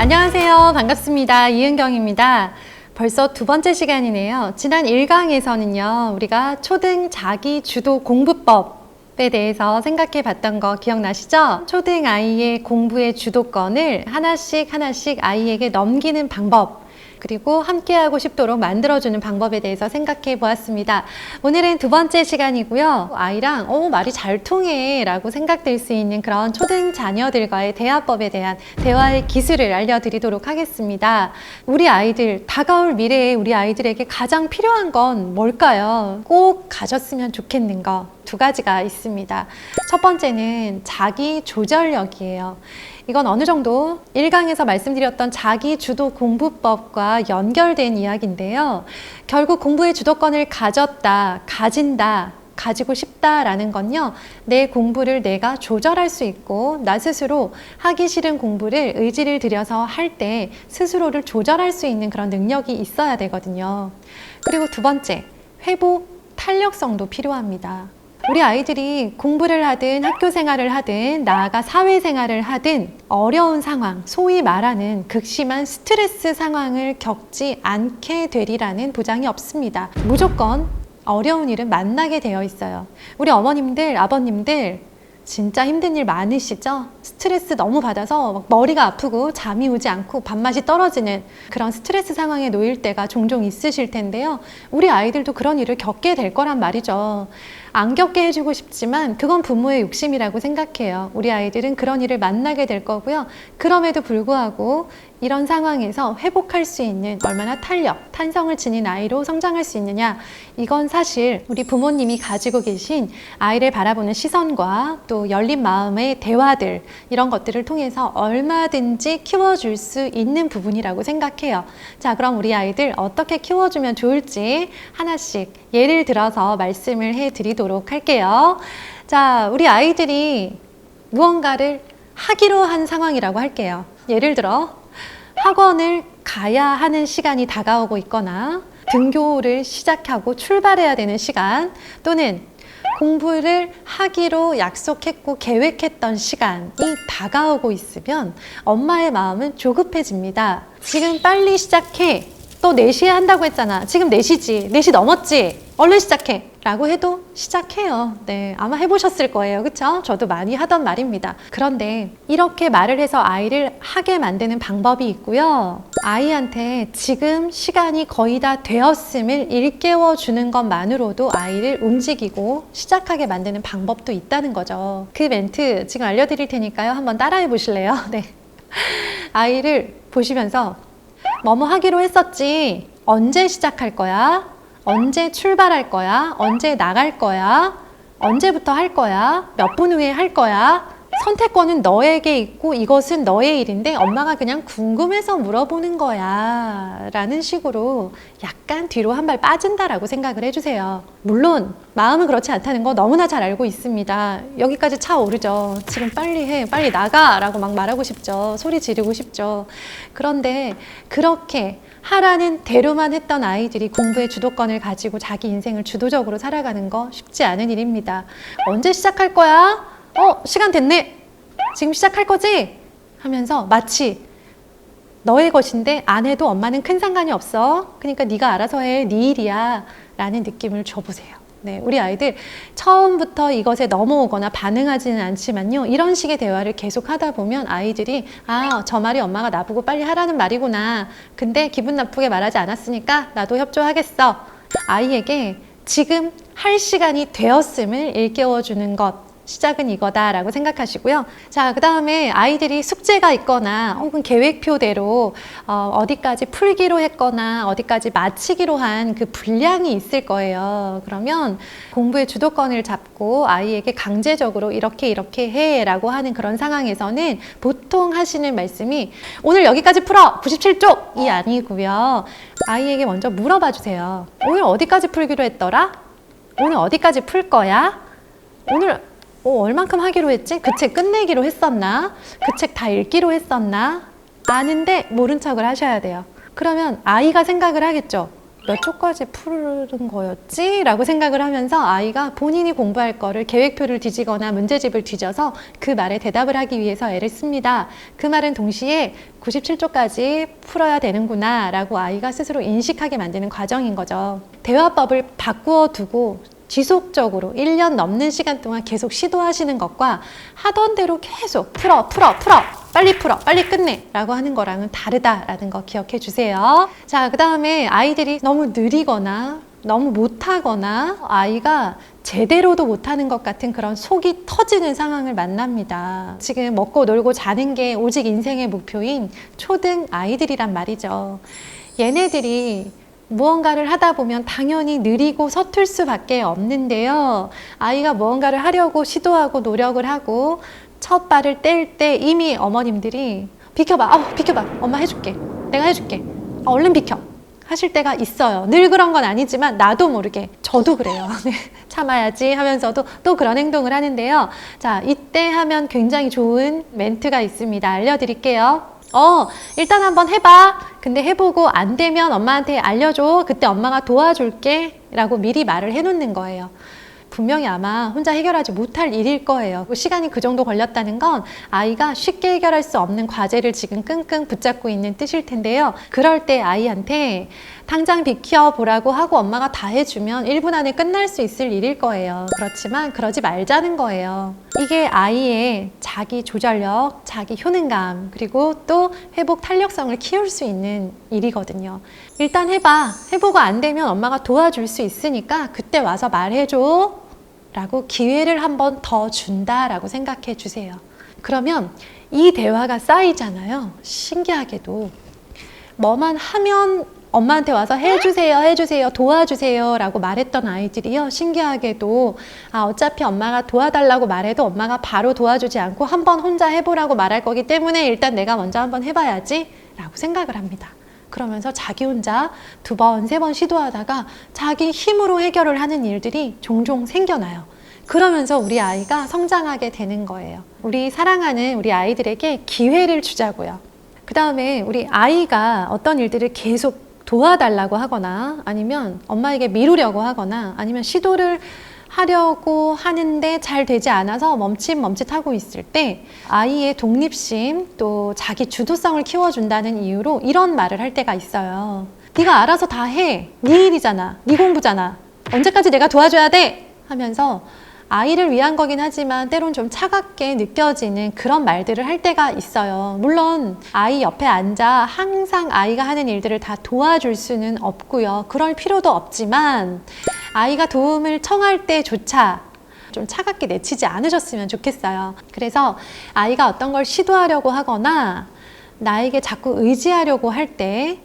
안녕하세요. 반갑습니다. 이은경입니다. 벌써 두 번째 시간이네요. 지난 1강에서는요, 우리가 초등 자기 주도 공부법에 대해서 생각해 봤던 거 기억나시죠? 초등 아이의 공부의 주도권을 하나씩 아이에게 넘기는 방법, 그리고 함께하고 싶도록 만들어주는 방법에 대해서 생각해 보았습니다. 오늘은 두 번째 시간이고요. 아이랑 말이 잘 통해 라고 생각될 수 있는 그런 초등 자녀들과의 대화법에 대한 대화의 기술을 알려드리도록 하겠습니다. 우리 아이들, 다가올 미래에 우리 아이들에게 가장 필요한 건 뭘까요? 꼭 가졌으면 좋겠는 거 두 가지가 있습니다. 첫 번째는 자기 조절력이에요. 이건 어느 정도 1강에서 말씀드렸던 자기 주도 공부법과 연결된 이야기인데요. 결국 공부의 주도권을 가졌다, 가진다, 가지고 싶다라는 건요, 내 공부를 내가 조절할 수 있고 나 스스로 하기 싫은 공부를 의지를 들여서 할 때 스스로를 조절할 수 있는 그런 능력이 있어야 되거든요. 그리고 두 번째, 회복 탄력성도 필요합니다. 우리 아이들이 공부를 하든 학교 생활을 하든 나아가 사회생활을 하든 어려운 상황, 소위 말하는 극심한 스트레스 상황을 겪지 않게 되리라는 보장이 없습니다. 무조건 어려운 일은 만나게 되어 있어요. 우리 어머님들, 아버님들 진짜 힘든 일 많으시죠? 스트레스 너무 받아서 막 머리가 아프고 잠이 오지 않고 밥맛이 떨어지는 그런 스트레스 상황에 놓일 때가 종종 있으실 텐데요. 우리 아이들도 그런 일을 겪게 될 거란 말이죠. 안 겪게 해주고 싶지만 그건 부모의 욕심이라고 생각해요. 우리 아이들은 그런 일을 만나게 될 거고요. 그럼에도 불구하고 이런 상황에서 회복할 수 있는 얼마나 탄력, 탄성을 지닌 아이로 성장할 수 있느냐, 이건 사실 우리 부모님이 가지고 계신 아이를 바라보는 시선과 또 열린 마음의 대화들, 이런 것들을 통해서 얼마든지 키워줄 수 있는 부분이라고 생각해요. 자, 그럼 우리 아이들 어떻게 키워주면 좋을지 하나씩 예를 들어서 말씀을 해드리도록 할게요. 자, 우리 아이들이 무언가를 하기로 한 상황이라고 할게요. 예를 들어 학원을 가야 하는 시간이 다가오고 있거나 등교를 시작하고 출발해야 되는 시간, 또는 공부를 하기로 약속했고 계획했던 시간이 다가오고 있으면 엄마의 마음은 조급해집니다. 지금 빨리 시작해. 또 4시에 한다고 했잖아. 지금 4시지. 4시 넘었지. 얼른 시작해. 라고 해도 시작해요. 네, 아마 해보셨을 거예요. 그쵸? 저도 많이 하던 말입니다. 그런데 이렇게 말을 해서 아이를 하게 만드는 방법이 있고요. 아이한테 지금 시간이 거의 다 되었음을 일깨워 주는 것만으로도 아이를 움직이고 시작하게 만드는 방법도 있다는 거죠. 그 멘트 지금 알려드릴 테니까요. 한번 따라해 보실래요? 네. 아이를 보시면서 뭐뭐 하기로 했었지. 언제 시작할 거야? 언제 출발할 거야? 언제 나갈 거야? 언제부터 할 거야? 몇 분 후에 할 거야? 선택권은 너에게 있고 이것은 너의 일인데 엄마가 그냥 궁금해서 물어보는 거야 라는 식으로 약간 뒤로 한 발 빠진다라고 생각을 해주세요. 물론 마음은 그렇지 않다는 거 너무나 잘 알고 있습니다. 여기까지 차오르죠. 지금 빨리 해, 빨리 나가 라고 막 말하고 싶죠. 소리 지르고 싶죠. 그런데 그렇게 하라는 대로만 했던 아이들이 공부의 주도권을 가지고 자기 인생을 주도적으로 살아가는 거 쉽지 않은 일입니다. 언제 시작할 거야? 시간 됐네. 지금 시작할 거지? 하면서 마치 너의 것인데 안 해도 엄마는 큰 상관이 없어. 그러니까 네가 알아서 해. 네 일이야. 라는 느낌을 줘보세요. 네, 우리 아이들 처음부터 이것에 넘어오거나 반응하지는 않지만요, 이런 식의 대화를 계속 하다 보면 아이들이 저 말이 엄마가 나보고 빨리 하라는 말이구나. 근데 기분 나쁘게 말하지 않았으니까 나도 협조하겠어. 아이에게 지금 할 시간이 되었음을 일깨워주는 것, 시작은 이거다라고 생각하시고요. 자, 그 다음에 아이들이 숙제가 있거나 혹은 계획표대로 어디까지 풀기로 했거나 어디까지 마치기로 한 그 분량이 있을 거예요. 그러면 공부의 주도권을 잡고 아이에게 강제적으로 이렇게 해 라고 하는 그런 상황에서는 보통 하시는 말씀이 오늘 여기까지 풀어! 97쪽이 아니고요. 아이에게 먼저 물어봐 주세요. 오늘 어디까지 풀기로 했더라? 오늘 어디까지 풀 거야? 오늘 얼만큼 하기로 했지? 그 책 끝내기로 했었나? 그 책 다 읽기로 했었나? 아는데 모른 척을 하셔야 돼요. 그러면 아이가 생각을 하겠죠. 몇 초까지 푸는 거였지? 라고 생각을 하면서 아이가 본인이 공부할 거를 계획표를 뒤지거나 문제집을 뒤져서 그 말에 대답을 하기 위해서 애를 씁니다. 그 말은 동시에 97초까지 풀어야 되는구나 라고 아이가 스스로 인식하게 만드는 과정인 거죠. 대화법을 바꾸어 두고 지속적으로 1년 넘는 시간 동안 계속 시도하시는 것과 하던 대로 계속 풀어 빨리 풀어 빨리 끝내 라고 하는 거랑은 다르다라는 거 기억해 주세요. 자, 그 다음에 아이들이 너무 느리거나 너무 못하거나 아이가 제대로도 못하는 것 같은 그런 속이 터지는 상황을 만납니다. 지금 먹고 놀고 자는 게 오직 인생의 목표인 초등 아이들이란 말이죠. 얘네들이 무언가를 하다 보면 당연히 느리고 서툴 수밖에 없는데요. 아이가 무언가를 하려고 시도하고 노력을 하고 첫 발을 뗄 때 이미 어머님들이 비켜봐, 비켜봐, 엄마 해줄게, 내가 해줄게, 얼른 비켜 하실 때가 있어요. 늘 그런 건 아니지만 나도 모르게 저도 그래요. 참아야지 하면서도 또 그런 행동을 하는데요. 자, 이때 하면 굉장히 좋은 멘트가 있습니다. 알려드릴게요. 일단 한번 해봐. 근데 해보고 안 되면 엄마한테 알려줘. 그때 엄마가 도와줄게 라고 미리 말을 해놓는 거예요. 분명히 아마 혼자 해결하지 못할 일일 거예요. 시간이 그 정도 걸렸다는 건 아이가 쉽게 해결할 수 없는 과제를 지금 끙끙 붙잡고 있는 뜻일 텐데요. 그럴 때 아이한테 당장 비켜보라고 하고 엄마가 다 해주면 1분 안에 끝날 수 있을 일일 거예요. 그렇지만 그러지 말자는 거예요. 이게 아이의 자기 조절력, 자기 효능감, 그리고 또 회복 탄력성을 키울 수 있는 일이거든요. 일단 해봐. 해보고 안 되면 엄마가 도와줄 수 있으니까 그때 와서 말해줘 라고 기회를 한 번 더 준다라고 생각해 주세요. 그러면 이 대화가 쌓이잖아요. 신기하게도 뭐만 하면 엄마한테 와서 해주세요, 도와주세요 라고 말했던 아이들이요. 신기하게도 어차피 엄마가 도와달라고 말해도 엄마가 바로 도와주지 않고 한번 혼자 해보라고 말할 거기 때문에 일단 내가 먼저 한번 해봐야지 라고 생각을 합니다. 그러면서 자기 혼자 2번, 3번 시도하다가 자기 힘으로 해결을 하는 일들이 종종 생겨나요. 그러면서 우리 아이가 성장하게 되는 거예요. 우리 사랑하는 우리 아이들에게 기회를 주자고요. 그 다음에 우리 아이가 어떤 일들을 계속 도와달라고 하거나 아니면 엄마에게 미루려고 하거나 아니면 시도를 하려고 하는데 잘 되지 않아서 멈칫멈칫하고 있을 때 아이의 독립심 또 자기 주도성을 키워준다는 이유로 이런 말을 할 때가 있어요. 네가 알아서 다 해. 네 일이잖아. 네 공부잖아. 언제까지 내가 도와줘야 돼? 하면서 아이를 위한 거긴 하지만 때론 좀 차갑게 느껴지는 그런 말들을 할 때가 있어요. 물론 아이 옆에 앉아 항상 아이가 하는 일들을 다 도와줄 수는 없고요. 그럴 필요도 없지만 아이가 도움을 청할 때조차 좀 차갑게 내치지 않으셨으면 좋겠어요. 그래서 아이가 어떤 걸 시도하려고 하거나 나에게 자꾸 의지하려고 할 때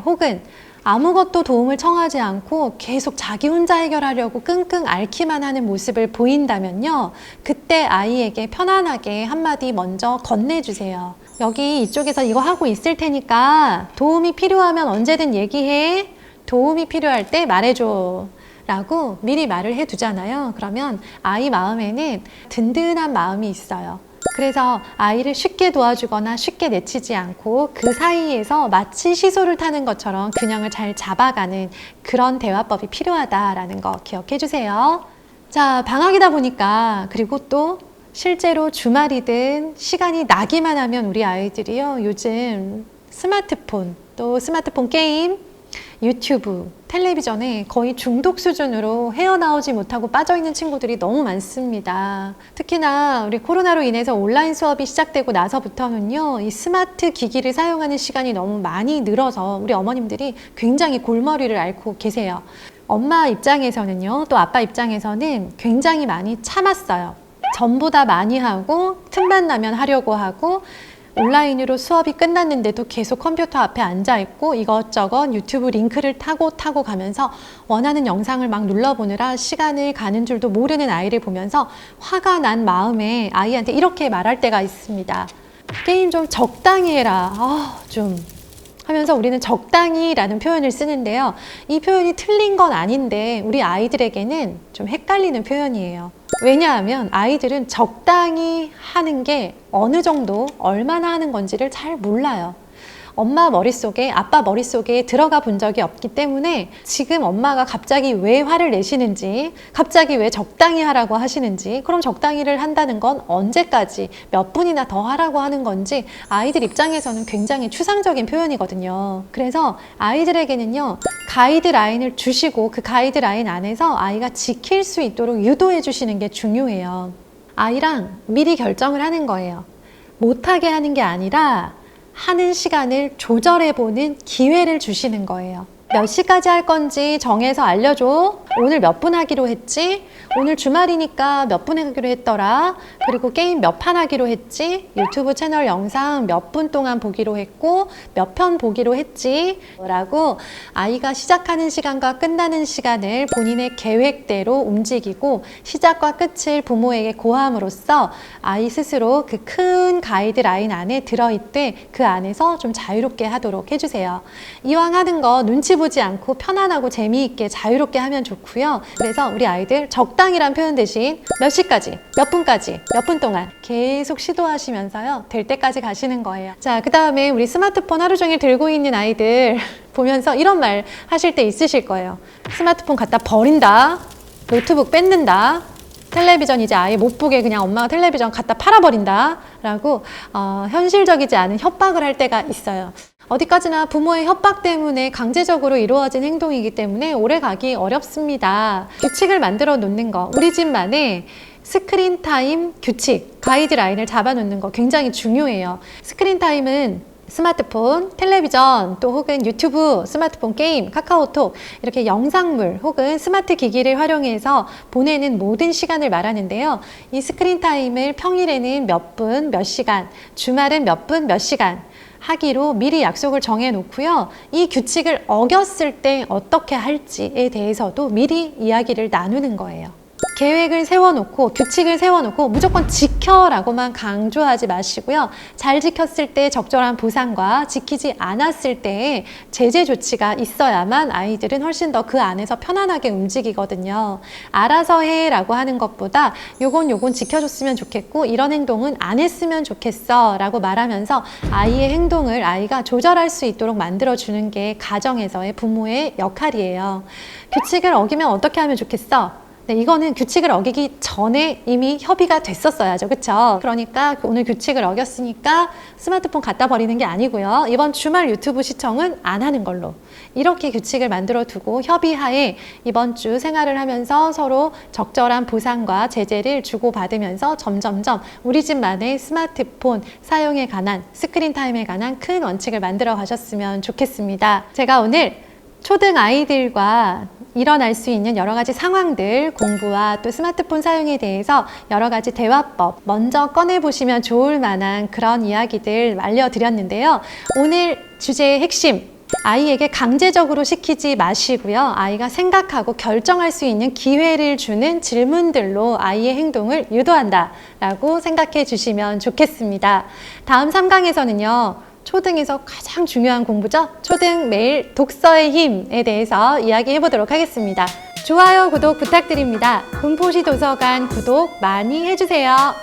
혹은 아무것도 도움을 청하지 않고 계속 자기 혼자 해결하려고 끙끙 앓기만 하는 모습을 보인다면요. 그때 아이에게 편안하게 한마디 먼저 건네주세요. 여기 이쪽에서 이거 하고 있을 테니까 도움이 필요하면 언제든 얘기해. 도움이 필요할 때 말해줘. 라고 미리 말을 해두잖아요. 그러면 아이 마음에는 든든한 마음이 있어요. 그래서 아이를 쉽게 도와주거나 쉽게 내치지 않고 그 사이에서 마치 시소를 타는 것처럼 균형을 잘 잡아가는 그런 대화법이 필요하다라는 거 기억해 주세요. 자, 방학이다 보니까 그리고 또 실제로 주말이든 시간이 나기만 하면 우리 아이들이요. 요즘 스마트폰, 또 스마트폰 게임, 유튜브, 텔레비전에 거의 중독 수준으로 헤어나오지 못하고 빠져있는 친구들이 너무 많습니다. 특히나 우리 코로나로 인해서 온라인 수업이 시작되고 나서부터는요, 이 스마트 기기를 사용하는 시간이 너무 많이 늘어서 우리 어머님들이 굉장히 골머리를 앓고 계세요. 엄마 입장에서는요, 또 아빠 입장에서는 굉장히 많이 참았어요. 전부 다 많이 하고 틈만 나면 하려고 하고 온라인으로 수업이 끝났는데도 계속 컴퓨터 앞에 앉아있고 이것저것 유튜브 링크를 타고 가면서 원하는 영상을 막 눌러보느라 시간을 가는 줄도 모르는 아이를 보면서 화가 난 마음에 아이한테 이렇게 말할 때가 있습니다. 게임 좀 적당히 해라. 좀 하면서 우리는 적당히 라는 표현을 쓰는데요. 이 표현이 틀린 건 아닌데 우리 아이들에게는 좀 헷갈리는 표현이에요. 왜냐하면 아이들은 적당히 하는 게 어느 정도 얼마나 하는 건지를 잘 몰라요. 엄마 머릿속에, 아빠 머릿속에 들어가 본 적이 없기 때문에 지금 엄마가 갑자기 왜 화를 내시는지, 갑자기 왜 적당히 하라고 하시는지, 그럼 적당히를 한다는 건 언제까지 몇 분이나 더 하라고 하는 건지 아이들 입장에서는 굉장히 추상적인 표현이거든요. 그래서 아이들에게는요, 가이드라인을 주시고 그 가이드라인 안에서 아이가 지킬 수 있도록 유도해 주시는 게 중요해요. 아이랑 미리 결정을 하는 거예요. 못하게 하는 게 아니라 하는 시간을 조절해보는 기회를 주시는 거예요. 몇 시까지 할 건지 정해서 알려줘. 오늘 몇 분 하기로 했지? 오늘 주말이니까 몇 분 하기로 했더라. 그리고 게임 몇 판 하기로 했지? 유튜브 채널 영상 몇 분 동안 보기로 했고 몇 편 보기로 했지? 라고 아이가 시작하는 시간과 끝나는 시간을 본인의 계획대로 움직이고 시작과 끝을 부모에게 고함으로써 아이 스스로 그 큰 가이드라인 안에 들어있되 그 안에서 좀 자유롭게 하도록 해주세요. 이왕 하는 거 눈치 보지 않고 편안하고 재미있게 자유롭게 하면 좋고요. 그래서 우리 아이들 적당이란 표현 대신 몇 시까지, 몇 분까지, 몇 분 동안 계속 시도하시면서요. 될 때까지 가시는 거예요. 자, 그 다음에 우리 스마트폰 하루 종일 들고 있는 아이들 보면서 이런 말 하실 때 있으실 거예요. 스마트폰 갖다 버린다. 노트북 뺏는다. 텔레비전 이제 아예 못 보게 그냥 엄마가 텔레비전 갖다 팔아버린다. 라고 현실적이지 않은 협박을 할 때가 있어요. 어디까지나 부모의 협박 때문에 강제적으로 이루어진 행동이기 때문에 오래 가기 어렵습니다. 규칙을 만들어 놓는 거, 우리 집만의 스크린 타임 규칙, 가이드라인을 잡아 놓는 거 굉장히 중요해요. 스크린 타임은 스마트폰, 텔레비전, 또 혹은 유튜브, 스마트폰 게임, 카카오톡 이렇게 영상물 혹은 스마트 기기를 활용해서 보내는 모든 시간을 말하는데요. 이 스크린 타임을 평일에는 몇 분, 몇 시간, 주말은 몇 분, 몇 시간 하기로 미리 약속을 정해 놓고요. 이 규칙을 어겼을 때 어떻게 할지에 대해서도 미리 이야기를 나누는 거예요. 계획을 세워놓고 규칙을 세워놓고 무조건 지켜라고만 강조하지 마시고요. 잘 지켰을 때 적절한 보상과 지키지 않았을 때의 제재 조치가 있어야만 아이들은 훨씬 더 그 안에서 편안하게 움직이거든요. 알아서 해라고 하는 것보다 요건 지켜줬으면 좋겠고 이런 행동은 안 했으면 좋겠어 라고 말하면서 아이의 행동을 아이가 조절할 수 있도록 만들어주는 게 가정에서의 부모의 역할이에요. 규칙을 어기면 어떻게 하면 좋겠어? 네, 이거는 규칙을 어기기 전에 이미 협의가 됐었어야죠. 그쵸? 그러니까 오늘 규칙을 어겼으니까 스마트폰 갖다 버리는 게 아니고요. 이번 주말 유튜브 시청은 안 하는 걸로. 이렇게 규칙을 만들어 두고 협의하에 이번 주 생활을 하면서 서로 적절한 보상과 제재를 주고받으면서 점점점 우리 집만의 스마트폰 사용에 관한 스크린 타임에 관한 큰 원칙을 만들어 가셨으면 좋겠습니다. 제가 오늘 초등 아이들과 일어날 수 있는 여러 가지 상황들, 공부와 또 스마트폰 사용에 대해서 여러 가지 대화법 먼저 꺼내보시면 좋을 만한 그런 이야기들 알려드렸는데요. 오늘 주제의 핵심, 아이에게 강제적으로 시키지 마시고요. 아이가 생각하고 결정할 수 있는 기회를 주는 질문들로 아이의 행동을 유도한다 라고 생각해 주시면 좋겠습니다. 다음 3강에서는요. 초등에서 가장 중요한 공부죠. 초등 매일 독서의 힘에 대해서 이야기해 보도록 하겠습니다. 좋아요, 구독 부탁드립니다. 군포시 도서관 구독 많이 해주세요.